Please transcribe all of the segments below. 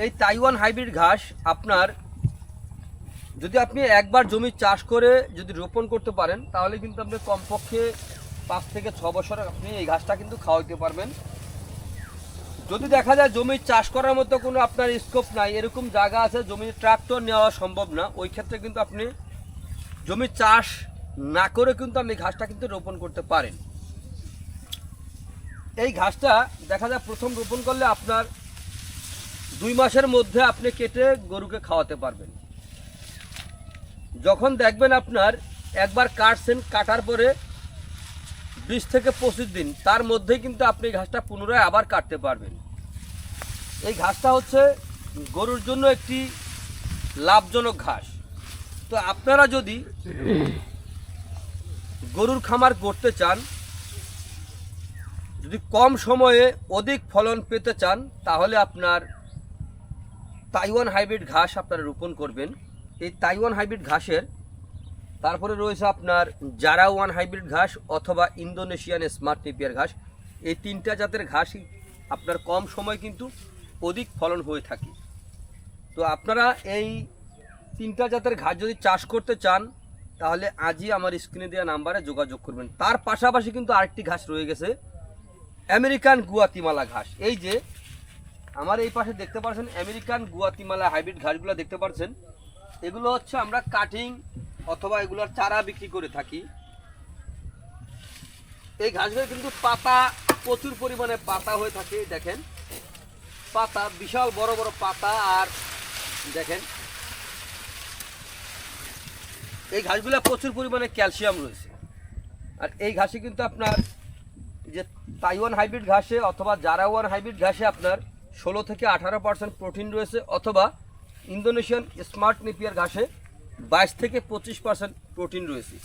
এই Taiwan hybrid ঘাস আপনার যদি আপনি একবার জমি চাষ করে যদি রোপণ করতে পারেন তাহলে কিন্তু আপনি কমপক্ষে 5 থেকে 6 বছর আপনি এই ঘাসটা কিন্তু খাওয়াইতে পারবেন। যদি দেখা যায় জমি চাষ করার মতো কোনো আপনার স্কোপ নাই, এরকম জায়গা আছে জমির ট্রাক্টর নেওয়া সম্ভব না, ওই ক্ষেত্রে কিন্তু আপনি জমি চাষ না করে কিন্তু আপনি ঘাসটা কিন্তু রোপণ করতে পারেন। এই ঘাসটা দেখা যায় প্রথম রোপণ করলে আপনার 2 মাসের মধ্যে আপনি কেটে গরুকে খাওয়াতে পারবেন। যখন দেখবেন আপনার একবার কাটছেন, কাটার পরে 20 থেকে 25 দিন তার মধ্যেই কিন্তু আপনি ঘাসটা পুনরায় আবার কাটতে পারবেন। এই ঘাসটা হচ্ছে গরুর জন্য একটি লাভজনক ঘাস। তো আপনারা যদি গরুর খামার করতে চান, যদি কম সময়ে অধিক ফলন পেতে চান, তাহলে আপনার তাইওয়ান হাইব্রিড ঘাস আপনারা রোপণ করবেন। এই তাইওয়ান হাইব্রিড ঘাসের তারপরে রয়েছে আপনার জারা ওয়ান হাইব্রিড ঘাস অথবা ইন্দোনেশিয়ান স্মার্ট নেপিয়ার ঘাস। এই 3টা জাতের ঘাসই আপনার কম সময় কিন্তু অধিক ফলন হয়ে থাকে। তো আপনারা এই 3টা জাতের ঘাস যদি চাষ করতে চান তাহলে আজই আমার স্ক্রিনে দেওয়া নাম্বারে যোগাযোগ করবেন। তার পাশাপাশি কিন্তু আরেকটি ঘাস রয়ে গেছে, আমেরিকান গুয়াতিমালা ঘাস। এই যে আমার এই পাশে দেখতে পাচ্ছেন আমেরিকান গুয়াতিমালা হাইব্রিড ঘাসগুলো দেখতে পাচ্ছেন, এগুলো হচ্ছে আমরা কাটিং অথবা এগুলোর চারা বিক্রি করে থাকি। এই ঘাসগুলো কিন্তু পাতা প্রচুর পরিমাণে পাতা হয়ে থাকে, দেখেন পাতা বিশাল বড় বড় পাতা। আর দেখেন এই ঘাসগুলো প্রচুর পরিমাণে ক্যালসিয়াম রয়েছে। আর এই ঘাসে কিন্তু আপনার যে তাইওয়ান হাইব্রিড ঘাসে অথবা জারা ওয়ান হাইব্রিড ঘাসে আপনার 16 থেকে 18% প্রোটিন রয়েছে, অথবা ইন্দোনেশিয়ান স্মার্ট নেপিয়ার ঘাসে 22 থেকে 25% প্রোটিন রয়েছে।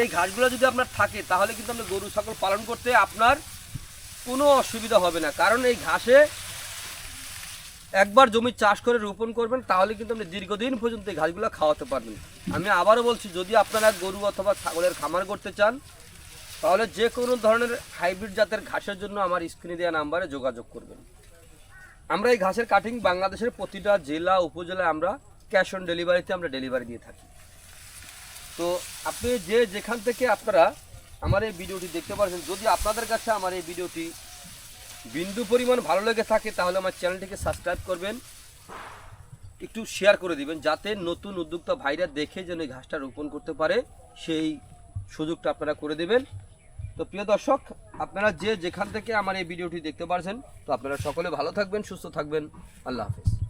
এই ঘাসগুলো যদি আপনার থাকে তাহলে কিন্তু আপনি গরু ছাগল পালন করতে আপনার কোনো অসুবিধা হবে না। কারণ এই ঘাসে একবার জমি চাষ করে রোপণ করবেন তাহলে কিন্তু আপনি দীর্ঘদিন পর্যন্ত এই ঘাসগুলো খাওয়াতে পারবেন। আমি আবারও বলছি, যদি আপনারা গরু অথবা ছাগলের খামার করতে চান তাহলে যে কোনো ধরনের হাইব্রিড জাতের ঘাসের জন্য আমার স্ক্রিনে দেওয়া নাম্বারে যোগাযোগ করবেন। আমরা এই ঘাসের কাটিং বাংলাদেশের প্রতিটা জেলা উপজেলায় আমরা ক্যাশ অন ডেলিভারিতে আমরা ডেলিভারি দিয়ে থাকি। তো আপনি যে যেখান থেকে আপনারা আমার এই ভিডিওটি দেখতে পাচ্ছেন, যদি আপনাদের কাছে আমার এই ভিডিওটি বিন্দু পরিমাণ ভালো লেগে থাকে তাহলে আমার চ্যানেলটিকে সাবস্ক্রাইব করবেন, একটু শেয়ার করে দিবেন, যাতে নতুন উদ্যোক্তা ভাইরা দেখে যেন এই ঘাসটা রোপণ করতে পারে সেই সুযোগটা আপনারা করে দেবেন। তো প্রিয় দর্শক, আপনারা যে যেখান থেকে আমার এই ভিডিওটি দেখতে পাচ্ছেন, তো আপনারা সকলে ভালো থাকবেন, সুস্থ থাকবেন। আল্লাহ হাফেজ।